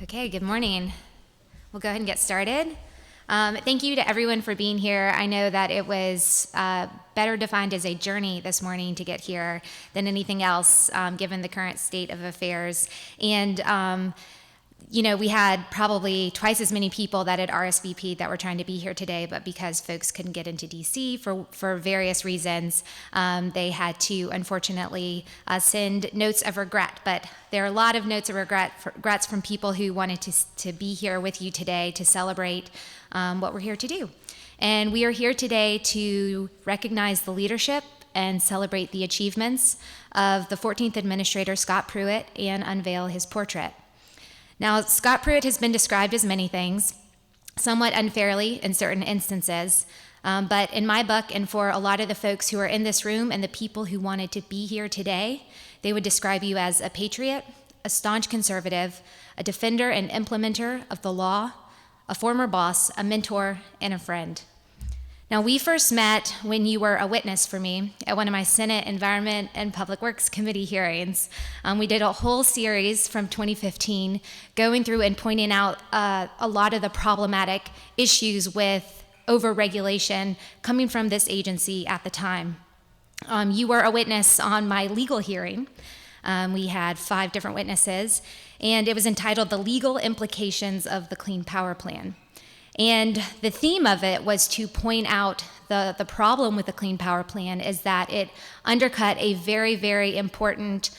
Okay, good morning. We'll go ahead and get started. Thank you to everyone for being here. I know that it was better defined as a journey this morning to get here than anything else, given the current state of affairs. And we had probably twice as many people that had RSVP'd that were trying to be here today, but because folks couldn't get into DC for various reasons, they had to, unfortunately, send notes of regret. But there are a lot of notes of regrets from people who wanted to be here with you today to celebrate what we're here to do. And we are here today to recognize the leadership and celebrate the achievements of the 14th Administrator, Scott Pruitt, and unveil his portrait. Now, Scott Pruitt has been described as many things, somewhat unfairly in certain instances, but in my book and for a lot of the folks who are in this room and the people who wanted to be here today, they would describe you as a patriot, a staunch conservative, a defender and implementer of the law, a former boss, a mentor, and a friend. Now, we first met when you were a witness for me at one of my Senate Environment and Public Works Committee hearings. We did a whole series from 2015 going through and pointing out a lot of the problematic issues with overregulation coming from this agency at the time. You were a witness on my legal hearing. We had 5 different witnesses, and it was entitled The Legal Implications of the Clean Power Plan. And the theme of it was to point out the problem with the Clean Power Plan is that it undercut a very, very important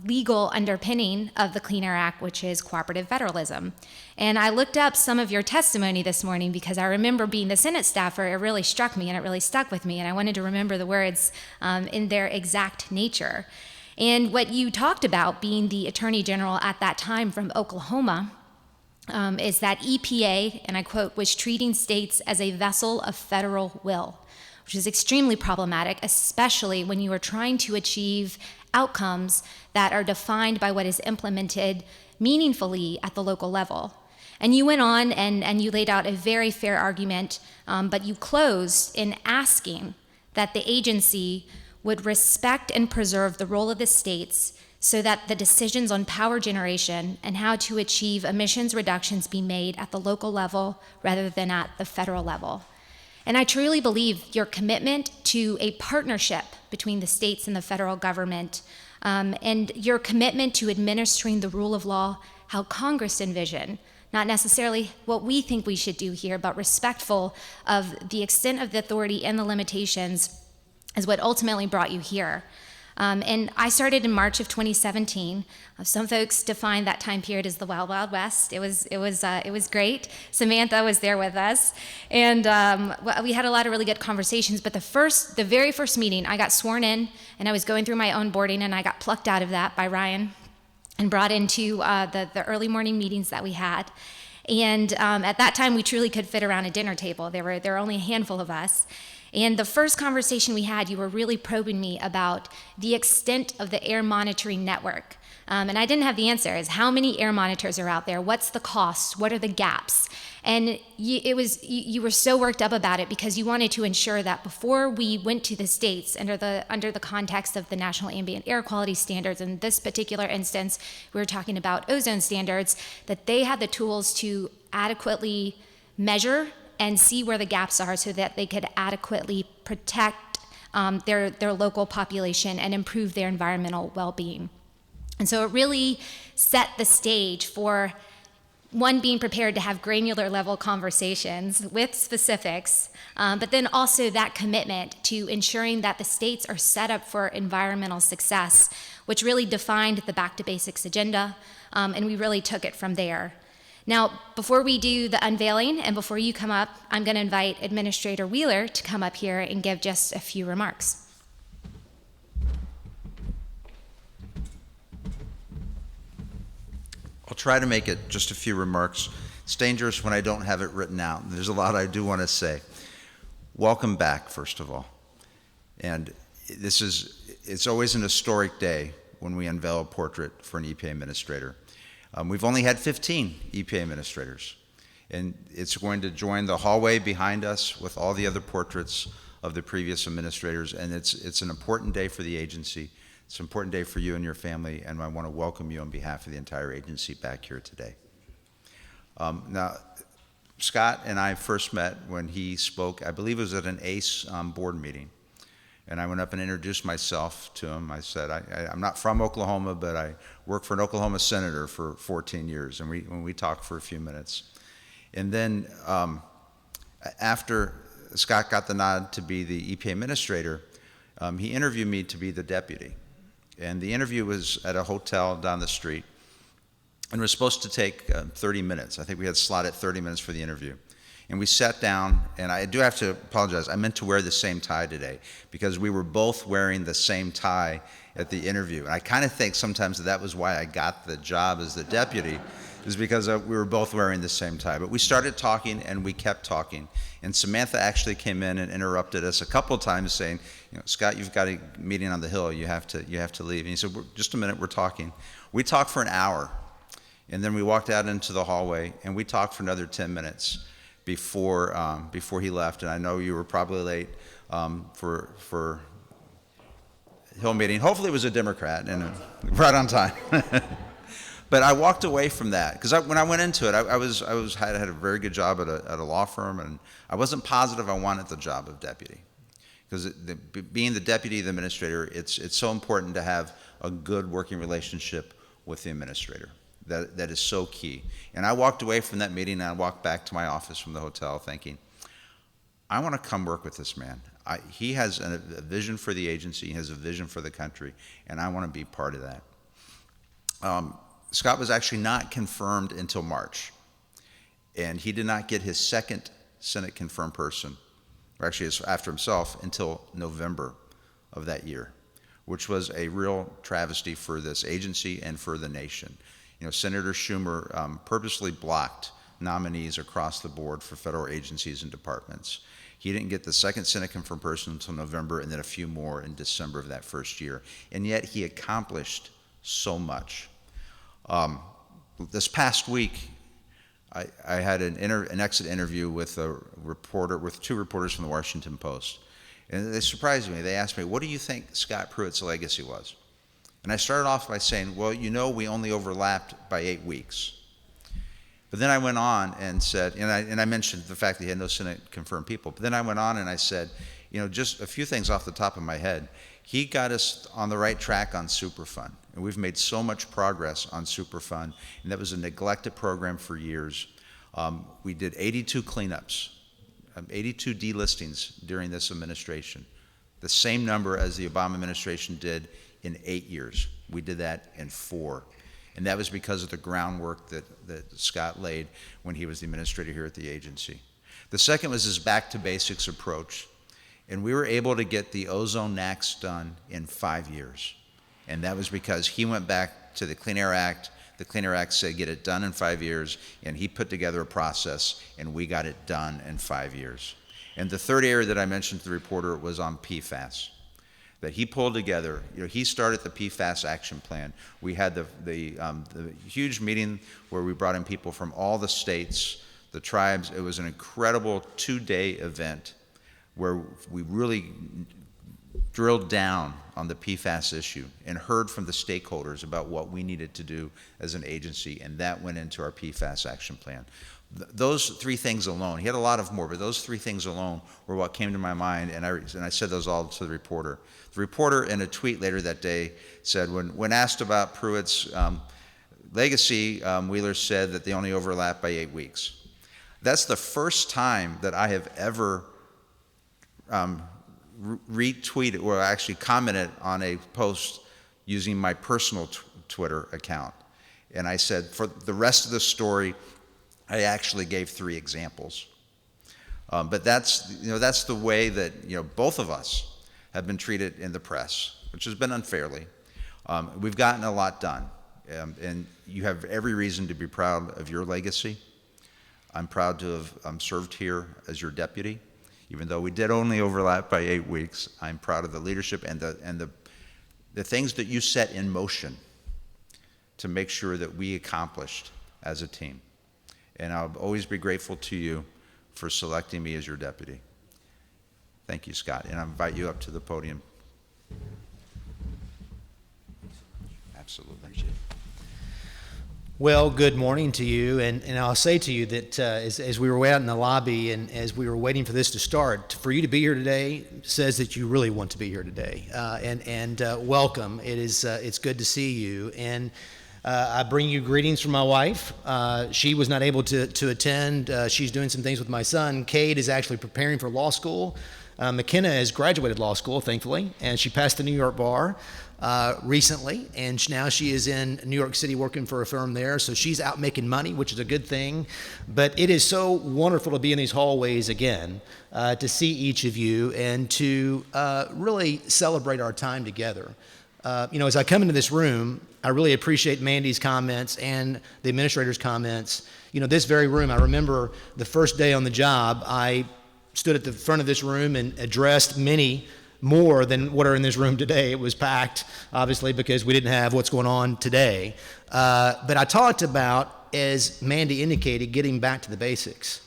legal underpinning of the Clean Air Act, which is cooperative federalism. And I looked up some of your testimony this morning because I remember being the Senate staffer, it really struck me and it really stuck with me, and I wanted to remember the words in their exact nature. And what you talked about, being the Attorney General at that time from Oklahoma, is that EPA, and I quote, was treating states as a vessel of federal will, which is extremely problematic, especially when you are trying to achieve outcomes that are defined by what is implemented meaningfully at the local level. And you went on and you laid out a very fair argument, but you closed in asking that the agency would respect and preserve the role of the states so that the decisions on power generation and how to achieve emissions reductions be made at the local level rather than at the federal level. And I truly believe your commitment to a partnership between the states and the federal government, and your commitment to administering the rule of law, how Congress envisioned, not necessarily what we think we should do here, but respectful of the extent of the authority and the limitations, is what ultimately brought you here. And I started in March of 2017. Some folks define that time period as the Wild Wild West. It was great. Samantha was there with us, and we had a lot of really good conversations. But the very first meeting, I got sworn in, and I was going through my own boarding, and I got plucked out of that by Ryan, and brought into the early morning meetings that we had. And at that time, we truly could fit around a dinner table. There were only a handful of us. And the first conversation we had, you were really probing me about the extent of the air monitoring network. And I didn't have the answers. How many air monitors are out there? What's the cost? What are the gaps? And you were so worked up about it because you wanted to ensure that before we went to the states under the context of the National Ambient Air Quality Standards, in this particular instance, we were talking about ozone standards, that they had the tools to adequately measure and see where the gaps are so that they could adequately protect their local population and improve their environmental well-being. And so it really set the stage for, one, being prepared to have granular level conversations with specifics, but then also that commitment to ensuring that the states are set up for environmental success, which really defined the Back to Basics agenda, and we really took it from there. Now, before we do the unveiling and before you come up, I'm going to invite Administrator Wheeler to come up here and give just a few remarks. I'll try to make it just a few remarks. It's dangerous when I don't have it written out. There's a lot I do want to say. Welcome back, first of all. And it's always an historic day when we unveil a portrait for an EPA administrator. We've only had 15 EPA administrators, and it's going to join the hallway behind us with all the other portraits of the previous administrators, and it's an important day for the agency It's an important day for you and your family, and I want to welcome you on behalf of the entire agency back here today. Now, Scott and I first met when he spoke, I believe it was at an ACE board meeting. And I went up and introduced myself to him. I said, I'm not from Oklahoma, but I worked for an Oklahoma senator for 14 years. And we talked for a few minutes. And then after Scott got the nod to be the EPA administrator, he interviewed me to be the deputy. And the interview was at a hotel down the street. And it was supposed to take 30 minutes. I think we had slotted 30 minutes for the interview. And we sat down, and I do have to apologize. I meant to wear the same tie today because we were both wearing the same tie at the interview. And I kind of think sometimes that was why I got the job as the deputy, is because we were both wearing the same tie. But we started talking, and we kept talking. And Samantha actually came in and interrupted us a couple of times saying, Scott, you've got a meeting on the Hill. You have to leave. And he said, just a minute, we're talking. We talked for an hour, and then we walked out into the hallway, and we talked for another 10 minutes. Before he left, and I know you were probably late for Hill meeting. Hopefully it was a Democrat and right on time. But I walked away from that because when I went into it, I had a very good job at a law firm, and I wasn't positive I wanted the job of deputy because being the deputy administrator, it's so important to have a good working relationship with the administrator. That is so key. And I walked away from that meeting, and I walked back to my office from the hotel thinking, I want to come work with this man. He has a vision for the agency, he has a vision for the country, and I want to be part of that. Scott was actually not confirmed until March, and he did not get his second Senate confirmed person, or actually after himself, until November of that year, which was a real travesty for this agency and for the nation. Senator Schumer purposely blocked nominees across the board for federal agencies and departments. He didn't get the second Senate confirmed person until November, and then a few more in December of that first year. And yet he accomplished so much. This past week, I had an exit interview with two reporters from the Washington Post. And they surprised me. They asked me, what do you think Scott Pruitt's legacy was? And I started off by saying, well, we only overlapped by 8 weeks. But then I went on and said, and I mentioned the fact that he had no Senate confirmed people. But then I went on and I said, just a few things off the top of my head. He got us on the right track on Superfund. And we've made so much progress on Superfund. And that was a neglected program for years. We did 82 cleanups, 82 delistings during this administration. The same number as the Obama administration did in 8 years. We did that in 4. And that was because of the groundwork that Scott laid when he was the administrator here at the agency. The second was his back to basics approach. And we were able to get the ozone NAAQS done in 5 years. And that was because he went back to the Clean Air Act. The Clean Air Act said get it done in 5 years, and he put together a process, and we got it done in 5 years. And the third area that I mentioned to the reporter was on PFAS. That he pulled together. He started the PFAS action plan. We had the huge meeting where we brought in people from all the states, the tribes. It was an incredible 2-day event where we really drilled down on the PFAS issue and heard from the stakeholders about what we needed to do as an agency, and that went into our PFAS action plan. Those 3 things alone, he had a lot of more, but those 3 things alone were what came to my mind, and I said those all to the reporter. The reporter in a tweet later that day said, when asked about Pruitt's legacy, Wheeler said that they only overlapped by 8 weeks. That's the first time that I have ever retweeted or actually commented on a post using my personal Twitter account. And I said, for the rest of the story, I actually gave 3 examples. But that's the way that both of us have been treated in the press, which has been unfairly. We've gotten a lot done, and you have every reason to be proud of your legacy. I'm proud to have served here as your deputy, even though we did only overlap by 8 weeks. I'm proud of the leadership and the things that you set in motion to make sure that we accomplished as a team. And I'll always be grateful to you for selecting me as your deputy. Thank you, Scott, and I invite you up to the podium. Absolutely. Well, good morning to you, and I'll say to you that as we were out in the lobby and as we were waiting for this to start, for you to be here today says that you really want to be here today, and welcome. It's good to see you, and I bring you greetings from my wife. She was not able to attend. She's doing some things with my son. Cade is actually preparing for law school. McKenna has graduated law school, thankfully, and she passed the New York bar recently, and now she is in New York City working for a firm there, so she's out making money, which is a good thing. But it is so wonderful to be in these hallways again, to see each of you and to really celebrate our time together. As I come into this room, I really appreciate Mandy's comments and the administrator's comments. This very room, I remember the first day on the job, I stood at the front of this room and addressed many more than what are in this room today. It was packed, obviously, because we didn't have what's going on today. But I talked about, as Mandy indicated, getting back to the basics.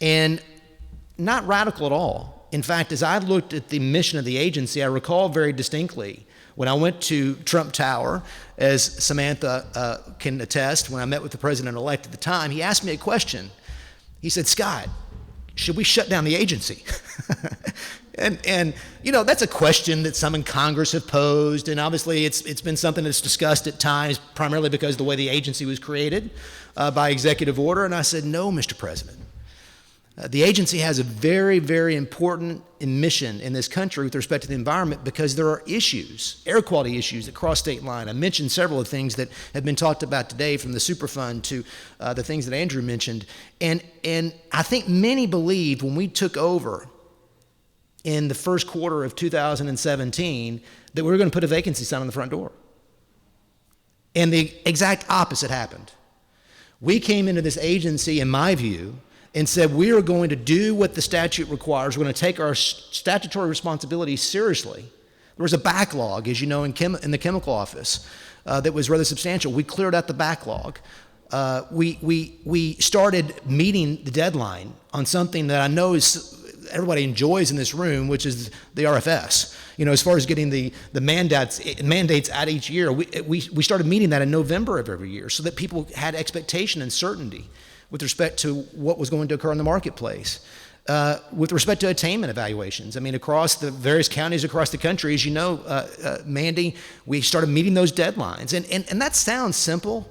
And not radical at all. In fact, as I looked at the mission of the agency, I recall very distinctly when I went to Trump Tower, as Samantha can attest, when I met with the president-elect at the time, he asked me a question. He said, "Scott, should we shut down the agency?" And that's a question that some in Congress have posed, and obviously it's been something that's discussed at times, primarily because of the way the agency was created by executive order. And I said, "No, Mr. President. The agency has a very, very important mission in this country with respect to the environment, because there are issues, air quality issues that cross state line." I mentioned several of the things that have been talked about today, from the Superfund to the things that Andrew mentioned. And I think many believed when we took over in the first quarter of 2017 that we were going to put a vacancy sign on the front door. And the exact opposite happened. We came into this agency, in my view, and said we are going to do what the statute requires. We're going to take our statutory responsibilities seriously. There was a backlog, as you know, in the chemical office that was rather substantial. We cleared out the backlog. We started meeting the deadline on something that I know everybody enjoys in this room, which is the RFS. As far as getting the mandates out each year, we started meeting that in November of every year, so that people had expectation and certainty with respect to what was going to occur in the marketplace. With respect to attainment evaluations, across the various counties across the country, as you know, Mandy, we started meeting those deadlines. And that sounds simple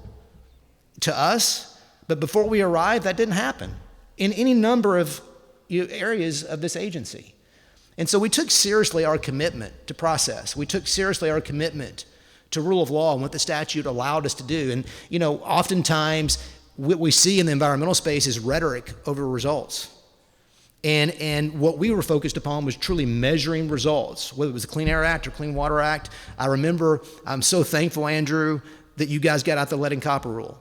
to us, but before we arrived, that didn't happen in any number of areas of this agency. And so we took seriously our commitment to process. We took seriously our commitment to rule of law and what the statute allowed us to do. And, oftentimes what we see in the environmental space is rhetoric over results. And what we were focused upon was truly measuring results, whether it was the Clean Air Act or Clean Water Act. I remember, I'm so thankful, Andrew, that you guys got out the lead and copper rule.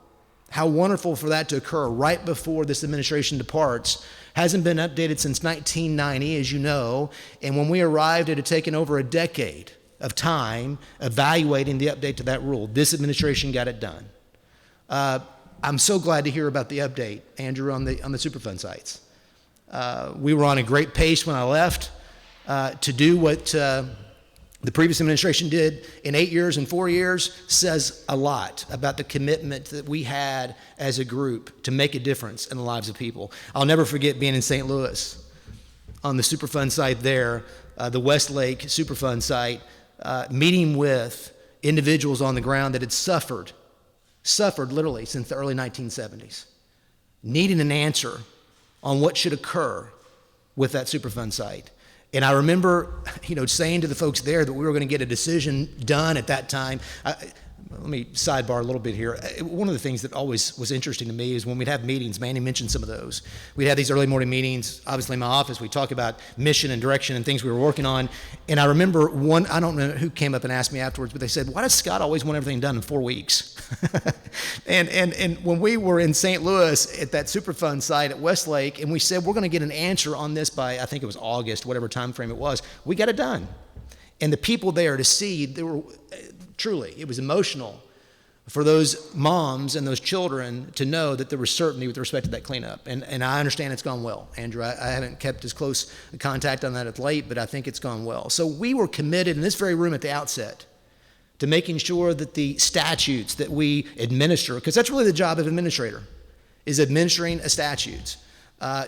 How wonderful for that to occur right before this administration departs. Hasn't been updated since 1990, as you know, and when we arrived, it had taken over a decade of time evaluating the update to that rule. This administration got it done. I'm so glad to hear about the update, Andrew, on the Superfund sites. We were on a great pace when I left to do what the previous administration did in 8 years and 4 years. Says a lot about the commitment that we had as a group to make a difference in the lives of people. I'll never forget being in St. Louis on the Superfund site there, the Westlake Superfund site, meeting with individuals on the ground that had suffered literally since the early 1970s, needing an answer on what should occur with that Superfund site. And I remember, saying to the folks there that we were going to get a decision done at that time. Let me sidebar a little bit here. One of the things that always was interesting to me is when we'd have meetings, Manny mentioned some of those. We'd have these early morning meetings, obviously in my office, we'd talk about mission and direction and things we were working on. And I remember one, I don't know who came up and asked me afterwards, but they said, "Why does Scott always want everything done in 4 weeks?" and when we were in St. Louis at that Superfund site at Westlake, and we said, we're going to get an answer on this by, I think it was August, whatever time frame it was, we got it done. And the people there to see, they were truly, it was emotional for those moms and those children to know that there was certainty with respect to that cleanup. And I understand it's gone well, Andrew. I haven't kept as close contact on that of late, but I think it's gone well. So we were committed in this very room at the outset to making sure that the statutes that we administer, because that's really the job of administrator, is administering a statutes,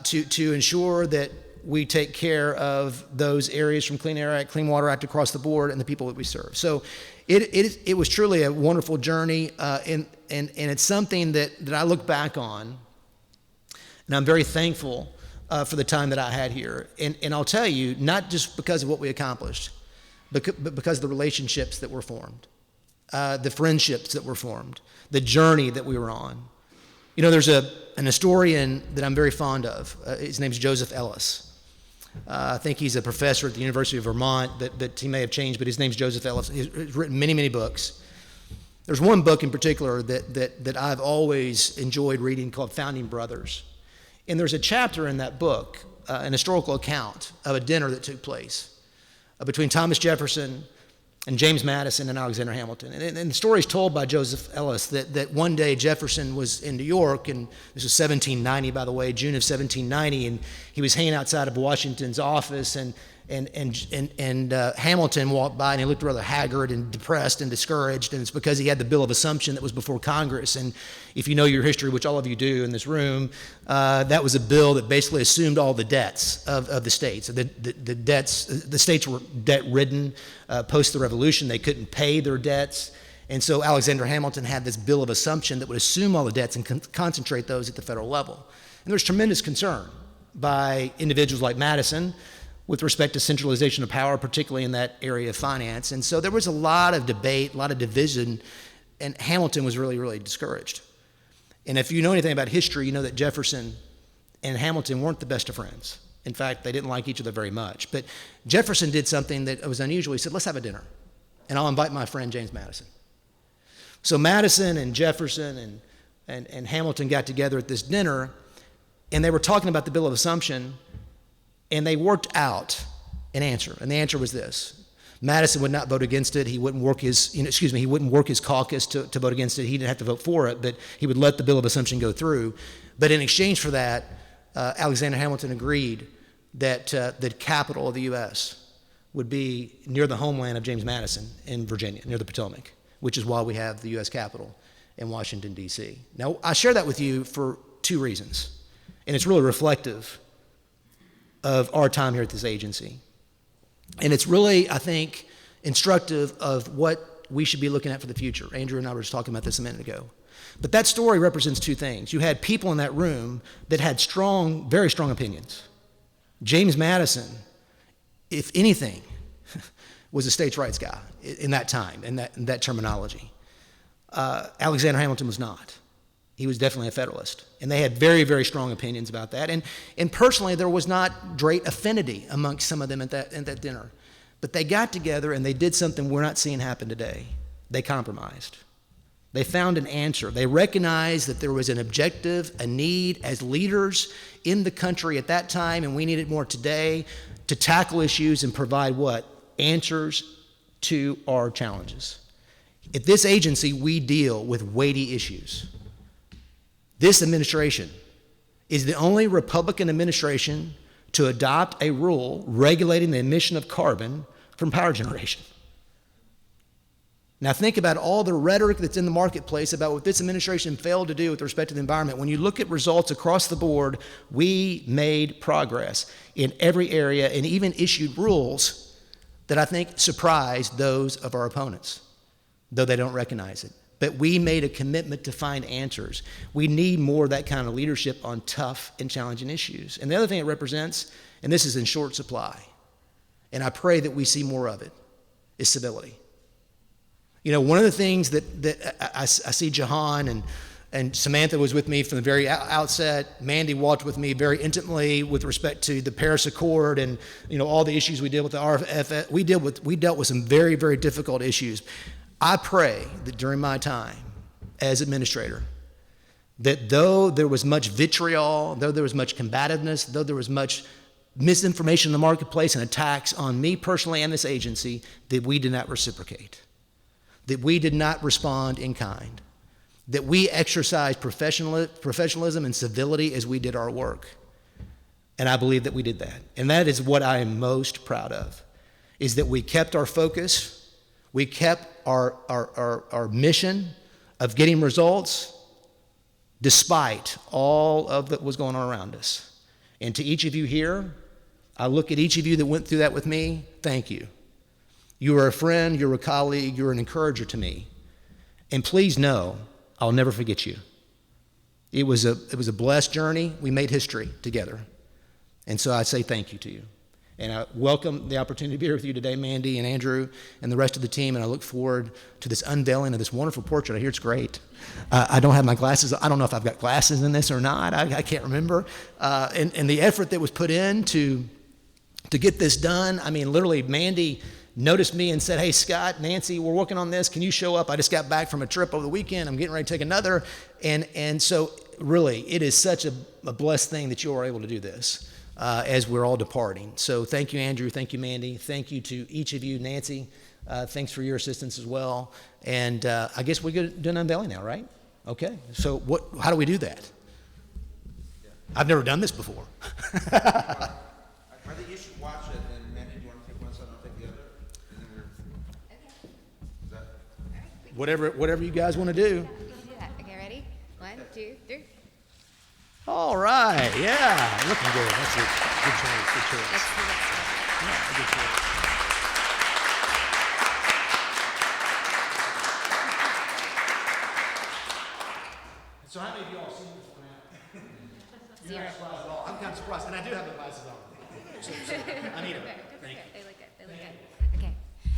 to ensure that we take care of those areas from Clean Air Act, Clean Water Act across the board and the people that we serve. So it was truly a wonderful journey, and it's something that I look back on, and I'm very thankful for the time that I had here. And I'll tell you, not just because of what we accomplished, but because of the relationships that were formed, the friendships that were formed, the journey that we were on. You know, there's an historian that I'm very fond of. His name's Joseph Ellis. I think he's a professor at the University of Vermont, that he may have changed, but his name's Joseph Ellis. He's written many, many books. There's one book in particular that I've always enjoyed reading called Founding Brothers. And there's a chapter in that book, an historical account of a dinner that took place between Thomas Jefferson and James Madison and Alexander Hamilton. And the story is told by Joseph Ellis that one day Jefferson was in New York, and this was 1790, by the way, June of 1790, and he was hanging outside of Washington's office, and Hamilton walked by, and he looked rather haggard and depressed and discouraged, and it's because he had the Bill of Assumption that was before Congress. And if you know your history, which all of you do in this room, that was a bill that basically assumed all the debts of the states. The states were debt-ridden post the Revolution. They couldn't pay their debts. And so Alexander Hamilton had this Bill of Assumption that would assume all the debts and concentrate those at the federal level. And there was tremendous concern by individuals like Madison with respect to centralization of power, particularly in that area of finance. And so there was a lot of debate, a lot of division, and Hamilton was really, really discouraged. And if you know anything about history, you know that Jefferson and Hamilton weren't the best of friends. In fact, they didn't like each other very much. But Jefferson did something that was unusual. He said, let's have a dinner, and I'll invite my friend James Madison. So Madison and Jefferson and Hamilton got together at this dinner, and they were talking about the Bill of Assumption, and they worked out an answer, and the answer was this: Madison would not vote against it. He wouldn't work his, he wouldn't work his caucus to vote against it. He didn't have to vote for it, but he would let the Bill of Assumption go through. But in exchange for that, Alexander Hamilton agreed that the capital of the U.S. would be near the homeland of James Madison in Virginia, near the Potomac, which is why we have the U.S. Capitol in Washington, D.C. Now, I share that with you for two reasons, and it's really reflective of our time here at this agency. And it's really, I think, instructive of what we should be looking at for the future. Andrew and I were just talking about this a minute ago. But that story represents two things. You had people in that room that had strong, very strong opinions. James Madison, if anything, was a states' rights guy in that time, in that terminology. Alexander Hamilton was not. He was definitely a Federalist. And they had very, very strong opinions about that. And personally, there was not great affinity amongst some of them at that dinner. But they got together and they did something we're not seeing happen today. They compromised. They found an answer. They recognized that there was an objective, a need as leaders in the country at that time, and we need it more today, to tackle issues and provide what? Answers to our challenges. At this agency, we deal with weighty issues. This administration is the only Republican administration to adopt a rule regulating the emission of carbon from power generation. Now think about all the rhetoric that's in the marketplace about what this administration failed to do with respect to the environment. When you look at results across the board, we made progress in every area and even issued rules that I think surprised those of our opponents, though they don't recognize it. But we made a commitment to find answers. We need more of that kind of leadership on tough and challenging issues. And the other thing it represents, and this is in short supply, and I pray that we see more of it, is civility. You know, one of the things that I see Jahan and Samantha was with me from the very outset. Mandy walked with me very intimately with respect to the Paris Accord and, you know, all the issues we did with the RFF. We dealt with some very, very difficult issues. I pray that during my time as administrator, that though there was much vitriol, though there was much combativeness, though there was much misinformation in the marketplace and attacks on me personally and this agency, that we did not reciprocate, that we did not respond in kind, that we exercised professionalism and civility as we did our work. And I believe that we did that. And that is what I am most proud of, is that we kept our focus, we kept our mission of getting results despite all of that was going on around us. And to each of you here, I look at each of you that went through that with me, thank you. You are a friend, you're a colleague, you're an encourager to me. And please know, I'll never forget you. It was a blessed journey. We made history together. And so I say thank you to you. And I welcome the opportunity to be here with you today, Mandy and Andrew and the rest of the team, and I look forward to this unveiling of this wonderful portrait. I hear it's great. I don't have my glasses. I don't know if I've got glasses in this or not. I can't remember. And the effort that was put in to get this done, I mean, literally, Mandy noticed me and said, hey, Scott, Nancy, we're working on this. Can you show up? I just got back from a trip over the weekend. I'm getting ready to take another. And so, really, it is such a blessed thing that you are able to do this. As we're all departing. So thank you, Andrew. Thank you, Mandy. Thank you to each of you. Nancy, thanks for your assistance as well. And I guess we're going to do an unveiling now, right? Okay. So how do we do that? I've never done this before. I think you should watch it, and Mandy, do you want to take one side and I'll take the other? And then we're... Is that... Whatever you guys want to do. We can do that. Okay, ready? 1, 2, 3. All right. Yeah. Looking good. That's it. Good choice. Good choice. Let's do this. Yeah, good choice. So how many of you all seen this one out? You're not surprised at all. I'm kind of surprised. And I do have the glasses on. So I need them. Thank you. They look good. They look good. Okay.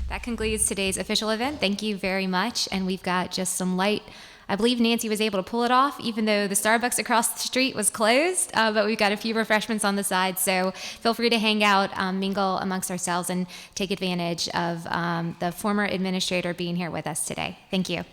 That concludes today's official event. Thank you very much. And we've got just some light. I believe Nancy was able to pull it off, even though the Starbucks across the street was closed. But we've got a few refreshments on the side. So feel free to hang out, mingle amongst ourselves, and take advantage of the former administrator being here with us today. Thank you.